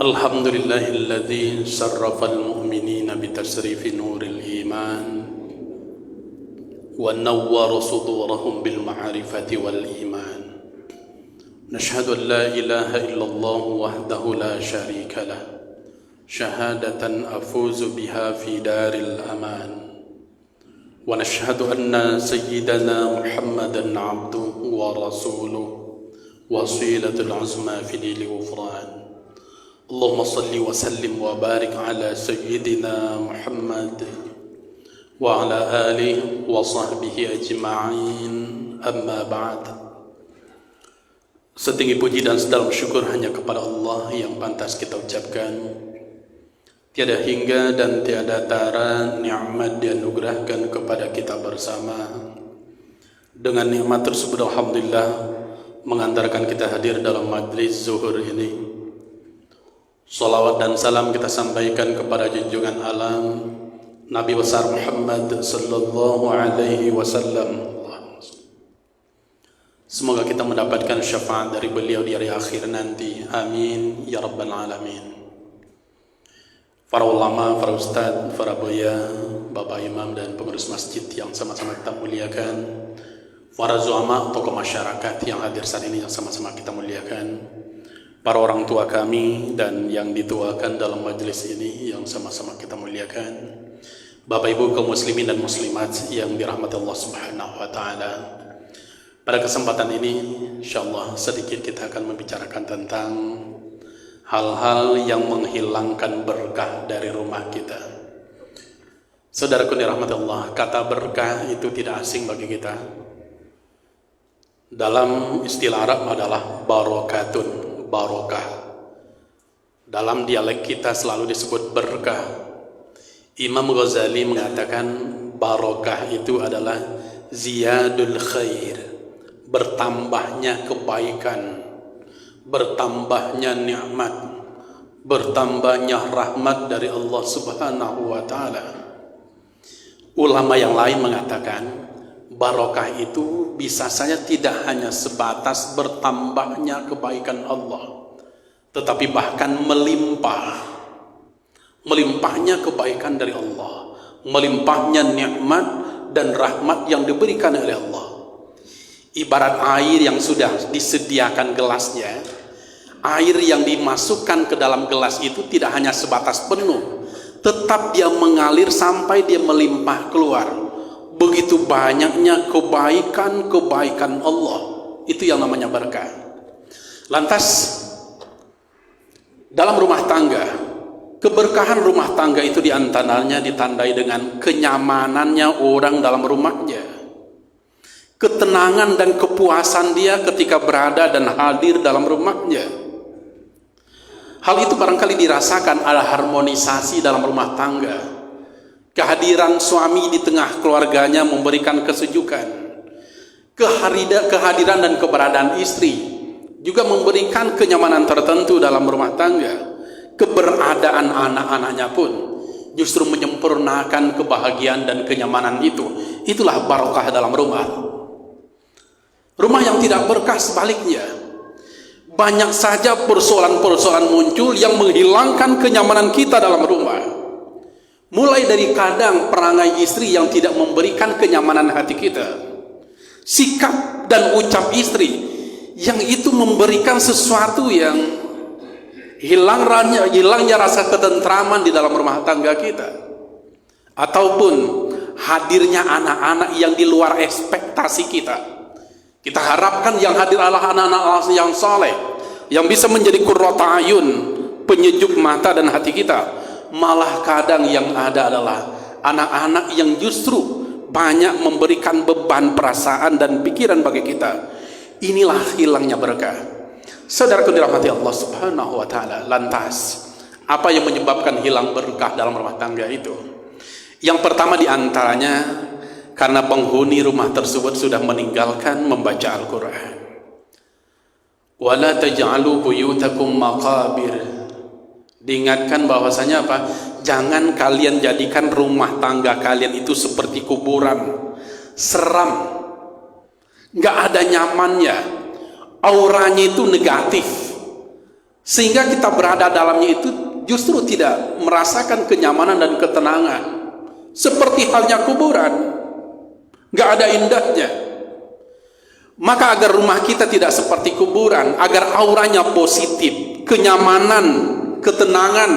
الحمد لله الذي شرف المؤمنين بتشريف نور الإيمان ونور صدورهم بالمعرفة والإيمان. نشهد أن لا إله إلا الله وحده لا شريك له شهادة أفوز بها في دار الأمان. ونشهد أن سيدنا محمدا عبده ورسوله وصيلة العظمى في نيل غفران. اللهم صل وسلم وبارك على سيدنا محمد وعلى آله وصحبه أجمعين. أما بعد. Setinggi puji dan sedalam syukur hanya kepada Allah yang pantas kita ucapkan. Tiada hingga dan tiada tara nikmat dianugerahkan kepada kita bersama. Dengan nikmat tersebut alhamdulillah mengantarkan kita hadir dalam majlis zuhur ini. Salawat dan salam kita sampaikan kepada junjungan alam Nabi besar Muhammad sallallahu alaihi wasallam. Semoga kita mendapatkan syafaat dari beliau di hari akhir nanti. Amin ya rabbal alamin. Para ulama, para ustadz, para buya, bapak imam dan pengurus masjid yang sama-sama kita muliakan, para zuama, tokoh masyarakat yang hadir saat ini yang sama-sama kita muliakan, para orang tua kami dan yang dituakan dalam majelis ini yang sama-sama kita muliakan, bapak ibu kaum muslimin dan muslimat yang dirahmati Allah Subhanahu wa taala. Pada kesempatan ini insyaallah sedikit kita akan membicarakan tentang hal-hal yang menghilangkan berkah dari rumah kita. Saudaraku dirahmati Allah, kata berkah itu tidak asing bagi kita. Dalam istilah Arab adalah barokatun, barokah. Dalam dialek kita selalu disebut berkah. Imam Ghazali mengatakan barokah itu adalah ziyadul khair, bertambahnya kebaikan, bertambahnya nikmat, bertambahnya rahmat dari Allah Subhanahu wa taala. Ulama yang lain mengatakan barokah itu bisa saja tidak hanya sebatas bertambahnya kebaikan Allah, tetapi bahkan melimpahnya kebaikan dari Allah, melimpahnya nikmat dan rahmat yang diberikan oleh Allah. Ibarat air yang sudah disediakan gelasnya, air yang dimasukkan ke dalam gelas itu tidak hanya sebatas penuh, tetap dia mengalir sampai dia melimpah keluar. Begitu banyaknya kebaikan-kebaikan Allah. Itu yang namanya berkah. Lantas dalam rumah tangga, keberkahan rumah tangga itu diantaranya ditandai dengan kenyamanannya orang dalam rumahnya, ketenangan dan kepuasan dia ketika berada dan hadir dalam rumahnya. Hal itu barangkali dirasakan ada harmonisasi dalam rumah tangga. Kehadiran suami di tengah keluarganya memberikan kesejukan. Kehadiran dan keberadaan istri juga memberikan kenyamanan tertentu dalam rumah tangga. Keberadaan anak-anaknya pun justru menyempurnakan kebahagiaan dan kenyamanan itu. Itulah barokah dalam rumah. Rumah yang tidak berkah sebaliknya, banyak saja persoalan-persoalan muncul yang menghilangkan kenyamanan kita dalam rumah. Mulai dari kadang perangai istri yang tidak memberikan kenyamanan hati kita, sikap dan ucap istri yang itu memberikan sesuatu yang hilangnya rasa ketentraman di dalam rumah tangga kita, ataupun hadirnya anak-anak yang di luar ekspektasi kita. Kita harapkan yang hadir adalah anak-anak yang saleh, yang bisa menjadi qurrata ayun, penyejuk mata dan hati kita. Malah kadang yang ada adalah anak-anak yang justru banyak memberikan beban perasaan dan pikiran bagi kita. Inilah hilangnya berkah. Saudaraku dirahmati Allah Subhanahu wa taala. Lantas, apa yang menyebabkan hilang berkah dalam rumah tangga itu? Yang pertama di antaranya karena penghuni rumah tersebut sudah meninggalkan membaca Al-Quran. Wala taj'alu buyutakum maqabir. Diingatkan bahwasanya apa? Jangan kalian jadikan rumah tangga kalian itu seperti kuburan. Seram. Nggak ada nyamannya. Auranya itu negatif. Sehingga kita berada dalamnya itu justru tidak merasakan kenyamanan dan ketenangan. Seperti halnya kuburan, gak ada indahnya. Maka agar rumah kita tidak seperti kuburan, agar auranya positif, kenyamanan, ketenangan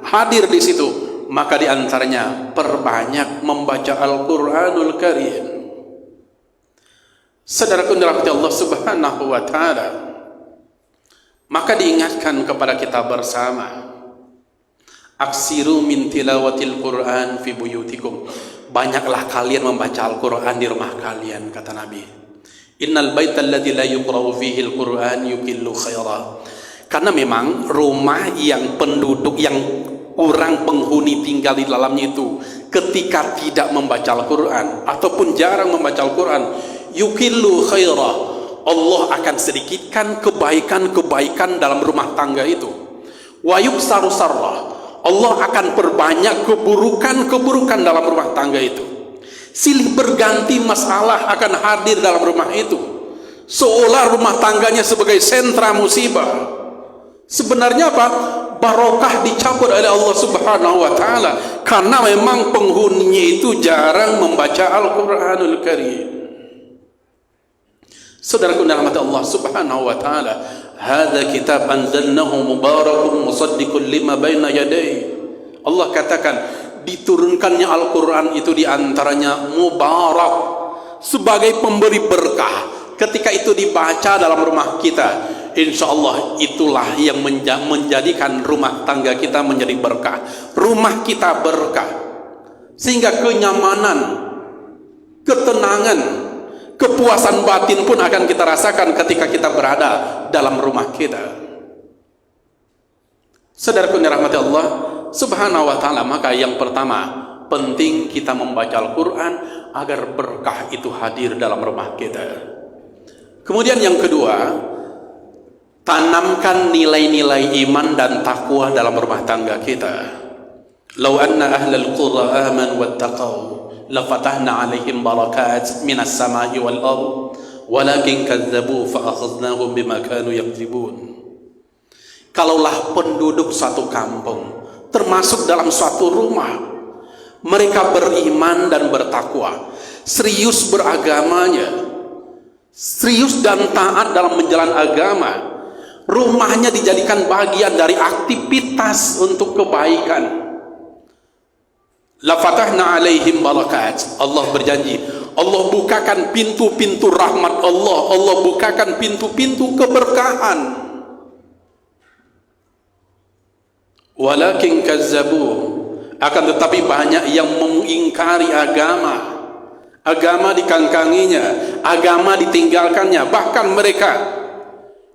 hadir di situ, maka diantaranya perbanyak membaca Al-Quranul Karim. Saudaraku dirahmati Allah Subhanahu wa Ta'ala, maka diingatkan kepada kita bersama, aksiru min tilawatil Quran fi buyutikum, banyaklah kalian membaca Al-Quran di rumah kalian, kata Nabi. Innal baita alladzi la yuqra'u fihi al-Quran yukillu khaira. Karena memang rumah yang penduduk, yang orang penghuni tinggal di dalamnya itu ketika tidak membaca Al-Quran ataupun jarang membaca Al-Quran, yukillu khaira, Allah akan sedikitkan kebaikan-kebaikan dalam rumah tangga itu. Wa yuksaru sarrah, Allah akan perbanyak keburukan-keburukan dalam rumah tangga itu. Silih berganti masalah akan hadir dalam rumah itu, seolah rumah tangganya sebagai sentra musibah. Sebenarnya apa? Barokah dicabut oleh Allah Subhanahu wa Ta'ala karena memang penghuninya itu jarang membaca Al-Quranul Karim. Saudaraku dirahmati Allah Subhanahu wa Ta'ala, hadza kitab anzalnahu mubarakun musaddiqun lima baina yadayhi. Allah katakan diturunkannya Al-Quran itu diantaranya mubarak, sebagai pemberi berkah. Ketika itu dibaca dalam rumah kita, insya Allah itulah yang menjadikan rumah tangga kita menjadi berkah, rumah kita berkah, sehingga kenyamanan, ketenangan, kepuasan batin pun akan kita rasakan ketika kita berada dalam rumah kita. Saudaraku dirahmati Allah Subhanahu wa Ta'ala, maka yang pertama, penting kita membaca Al-Quran agar berkah itu hadir dalam rumah kita. Kemudian yang kedua, tanamkan nilai-nilai iman dan takwa dalam rumah tangga kita. Lau anna ahlal qura amanu wattaqau lafatahna alaihim barakat minas samai wal ard walakin kadzabu fa akhadnahum bima kanu yakdzibun. Kalaulah penduduk suatu kampung, termasuk dalam suatu rumah, mereka beriman dan bertakwa, serius beragamanya, serius dan taat dalam menjalankan agama, rumahnya dijadikan bagian dari aktivitas untuk kebaikan. La fatahna alaihim barakat. Allah berjanji, Allah bukakan pintu-pintu rahmat Allah, Allah bukakan pintu-pintu keberkahan. Walakin kazzabu, akan tetapi banyak yang mengingkari agama. Agama dikangkanginya, agama ditinggalkannya. Bahkan mereka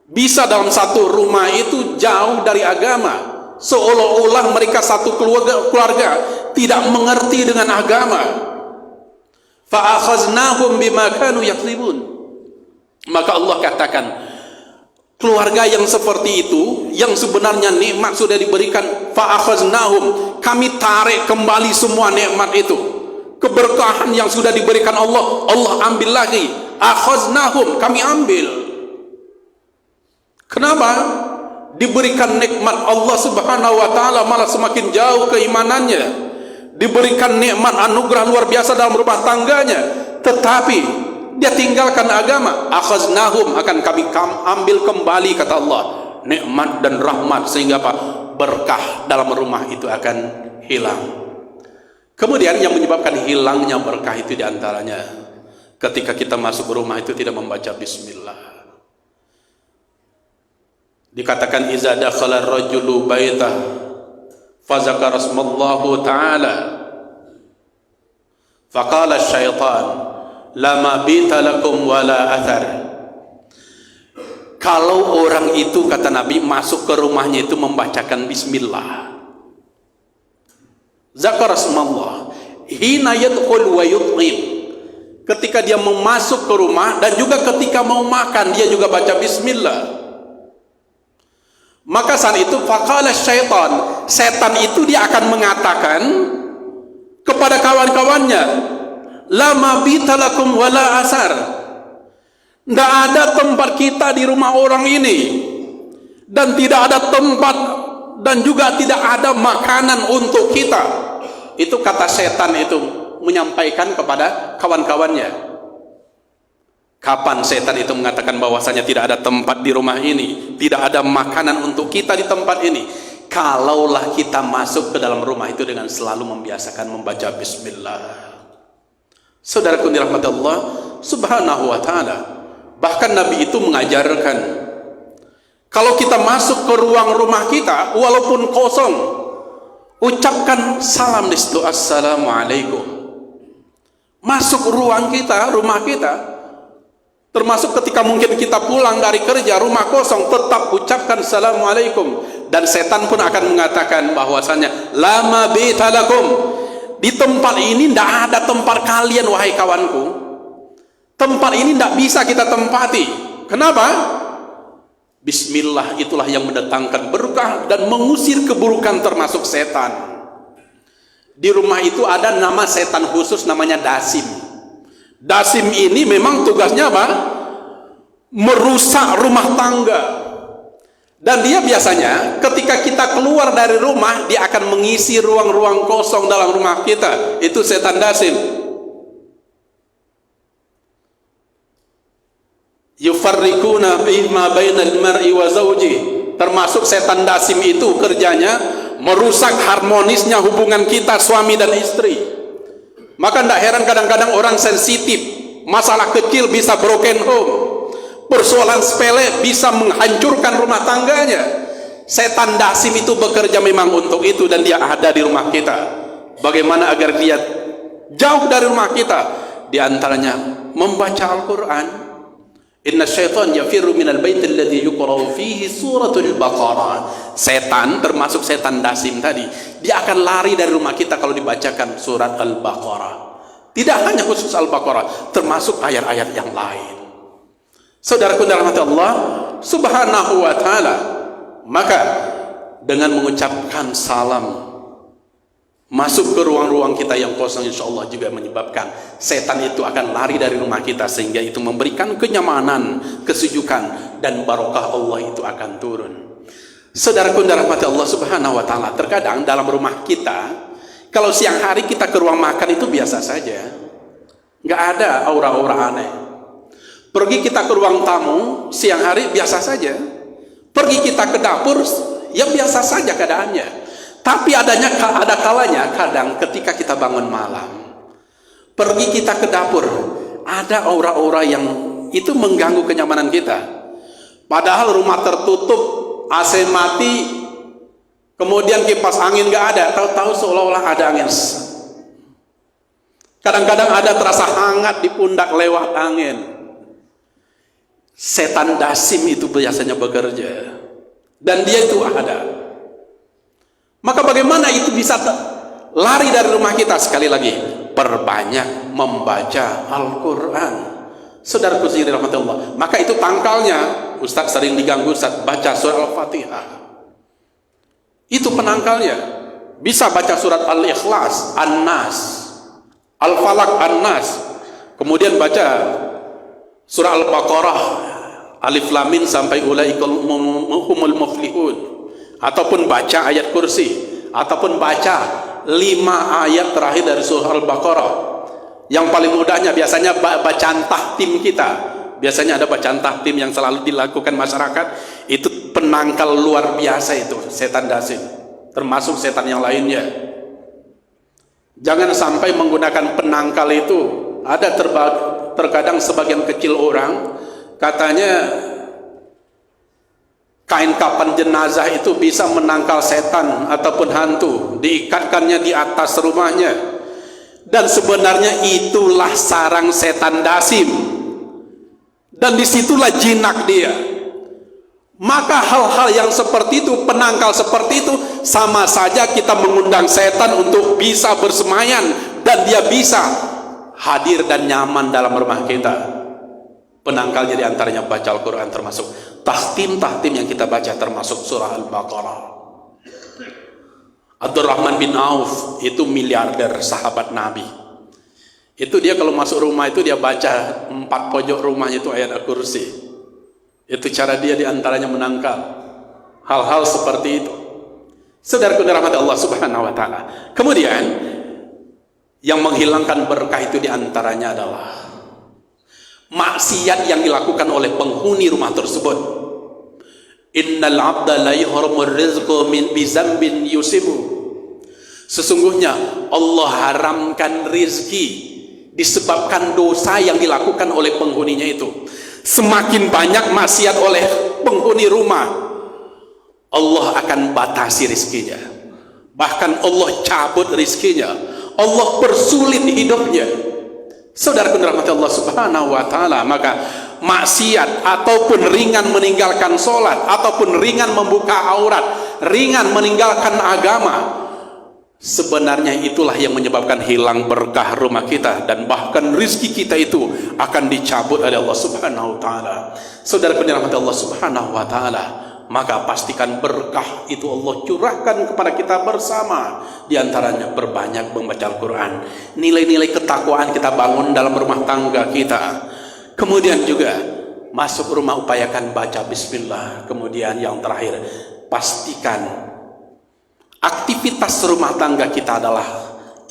bisa dalam satu rumah itu jauh dari agama, seolah-olah mereka satu keluarga tidak mengerti dengan agama. Fa akhaznahum bima kanu yakdzibun. Maka Allah katakan, keluarga yang seperti itu, yang sebenarnya nikmat sudah diberikan, fa akhaznahum, kami tarik kembali semua nikmat itu. Keberkahan yang sudah diberikan Allah, Allah ambil lagi. Akhaznahum, kami ambil. Kenapa? Diberikan nikmat Allah Subhanahu wa Ta'ala malah semakin jauh keimanannya. Diberikan nikmat anugerah luar biasa dalam rumah tangganya, tetapi dia tinggalkan agama. Akhaznahum, akan kami ambil kembali, kata Allah, nikmat dan rahmat, sehingga apa? Berkah dalam rumah itu akan hilang. Kemudian yang menyebabkan hilangnya berkah itu diantaranya ketika kita masuk ke rumah itu tidak membaca bismillah. Dikatakan iza dakhala ar-rajulu baitah fa zakara ismallahu ta'ala faqala asy-syaitan la mabita lakum wala athar. Kalau orang itu, kata Nabi, masuk ke rumahnya itu membacakan bismillah, zakara ismallah hina yadkhul wa yut'im, ketika dia mau masuk ke rumah dan juga ketika mau makan dia juga baca bismillah. Maka saat itu faqala syaitan, setan itu dia akan mengatakan kepada kawan-kawannya, la mabita lakum wala asar, tidak ada tempat kita di rumah orang ini, dan tidak ada tempat dan juga tidak ada makanan untuk kita. Itu kata setan itu menyampaikan kepada kawan-kawannya. Kapan setan itu mengatakan bahwasanya tidak ada tempat di rumah ini, tidak ada makanan untuk kita di tempat ini? Kalaulah kita masuk ke dalam rumah itu dengan selalu membiasakan membaca bismillah. Saudaraku dirahmati Allah Subhanahu wa taala. Bahkan Nabi itu mengajarkan, kalau kita masuk ke ruang rumah kita walaupun kosong, ucapkan salam di situ, assalamualaikum. Masuk ruang kita, rumah kita, termasuk ketika mungkin kita pulang dari kerja, rumah kosong, tetap ucapkan assalamualaikum. Dan setan pun akan mengatakan bahwasanya lama bitalakum, di tempat ini tidak ada tempat kalian wahai kawanku. Tempat ini tidak bisa kita tempati. Kenapa? Bismillah itulah yang mendatangkan berkah dan mengusir keburukan termasuk setan. Di rumah itu ada nama setan khusus namanya Dasim. Dasim ini memang tugasnya apa? Merusak rumah tangga. Dan dia biasanya ketika kita keluar dari rumah, dia akan mengisi ruang-ruang kosong dalam rumah kita. Itu setan Dasim. Yufarriquna bima bainal mar'i wa zawji. Termasuk setan Dasim itu kerjanya merusak harmonisnya hubungan kita suami dan istri. Maka tidak heran kadang-kadang orang sensitif, masalah kecil bisa broken home, persoalan sepele bisa menghancurkan rumah tangganya. Setan Dasim itu bekerja memang untuk itu, dan dia ada di rumah kita. Bagaimana agar dia jauh dari rumah kita? Di antaranya membaca Al-Quran. Inna syaitan yafirru minal baiti alladhi yuqra'u fihi suratul Baqarah. Setan, termasuk setan Dasim tadi, dia akan lari dari rumah kita kalau dibacakan surat Al-Baqarah. Tidak hanya khusus Al-Baqarah, termasuk ayat-ayat yang lain. Saudaraku dalam hati Allah Subhanahu wa ta'ala, maka dengan mengucapkan salam masuk ke ruang-ruang kita yang kosong, insya Allah juga menyebabkan setan itu akan lari dari rumah kita, sehingga itu memberikan kenyamanan, kesejukan, dan barokah Allah itu akan turun. Saudaraku dirahmati Allah Subhanahu wa ta'ala, terkadang dalam rumah kita, kalau siang hari kita ke ruang makan itu biasa saja, nggak ada aura-aura aneh. Pergi kita ke ruang tamu siang hari biasa saja. Pergi kita ke dapur ya biasa saja keadaannya. Tapi ada kalanya kadang ketika kita bangun malam, pergi kita ke dapur, ada aura-aura yang itu mengganggu kenyamanan kita. Padahal rumah tertutup, AC mati, kemudian kipas angin nggak ada, tahu-tahu seolah-olah ada angin. Kadang-kadang ada terasa hangat di pundak lewat angin. Setan Dasim itu biasanya bekerja, dan dia itu ada. Maka bagaimana itu bisa lari dari rumah kita? Sekali lagi, perbanyak membaca Al-Quran. Saudaraku sekalian rahmatullah, maka itu tangkalnya. Ustaz sering diganggu, Ustaz baca surah Al-Fatihah, itu penangkalnya. Bisa baca surat Al-Ikhlas, An-Nas, Al-Falaq, An-Nas, kemudian baca surah Al-Baqarah, Alif Lam Mim sampai ulaikal humul muflihun, ataupun baca ayat kursi, ataupun baca 5 ayat terakhir dari surah Al-Baqarah. Yang paling mudahnya biasanya bacaan tahtim kita. Biasanya ada bacaan tahtim yang selalu dilakukan masyarakat. Itu penangkal luar biasa itu setan Dasim, termasuk setan yang lainnya. Jangan sampai menggunakan penangkal itu. Ada terkadang sebagian kecil orang katanya kain kapan jenazah itu bisa menangkal setan ataupun hantu, diikatkannya di atas rumahnya. Dan sebenarnya itulah sarang setan Dasim, dan disitulah jinak dia. Maka hal-hal yang seperti itu, penangkal seperti itu, sama saja kita mengundang setan untuk bisa bersemayam, dan dia bisa hadir dan nyaman dalam rumah kita. Penangkalnya diantaranya baca Al-Quran, termasuk tahtim-tahtim yang kita baca, termasuk surah Al-Baqarah. Abdurrahman bin Auf itu miliarder sahabat Nabi. Itu dia kalau masuk rumah itu dia baca 4 pojok rumahnya itu ayat Al-Kursi. Itu cara dia diantaranya menangkal. hal-hal seperti itu. Saudaraku dirahmati Allah Subhanahu wa taala. Kemudian yang menghilangkan berkah itu diantaranya adalah maksiat yang dilakukan oleh penghuni rumah tersebut. Innal 'abda la yuhramur rizqa min bizambin yusibu. Sesungguhnya Allah haramkan rizki disebabkan dosa yang dilakukan oleh penghuninya itu. Semakin banyak maksiat oleh penghuni rumah, Allah akan batasi rizkinya. Bahkan Allah cabut rizkinya, Allah persulit hidupnya. Saudaraku dirahmati Allah Subhanahu wa taala, maka maksiat ataupun ringan meninggalkan sholat, ataupun ringan membuka aurat, ringan meninggalkan agama, sebenarnya itulah yang menyebabkan hilang berkah rumah kita, dan bahkan rizki kita itu akan dicabut oleh Allah Subhanahu wa taala. Saudaraku dirahmati Allah Subhanahu wa taala, maka pastikan berkah itu Allah curahkan kepada kita bersama. Di antaranya berbanyak membaca Al-Quran, nilai-nilai ketakwaan kita bangun dalam rumah tangga kita. Kemudian juga masuk rumah upayakan baca bismillah. Kemudian yang terakhir, pastikan aktivitas rumah tangga kita adalah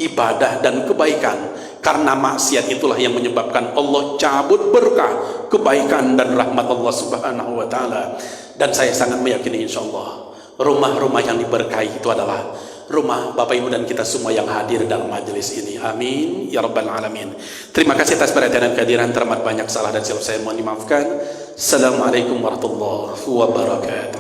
ibadah dan kebaikan, karena maksiat itulah yang menyebabkan Allah cabut berkah, kebaikan dan rahmat Allah Subhanahu wa taala. Dan saya sangat meyakini insyaallah rumah-rumah yang diberkahi itu adalah rumah Bapak Ibu dan kita semua yang hadir dalam majelis ini. Amin ya rabbal alamin. Terima kasih atas perhatian dan kehadiran. Teramat banyak salah dan silap saya mohon dimaafkan. Assalamualaikum warahmatullahi wabarakatuh.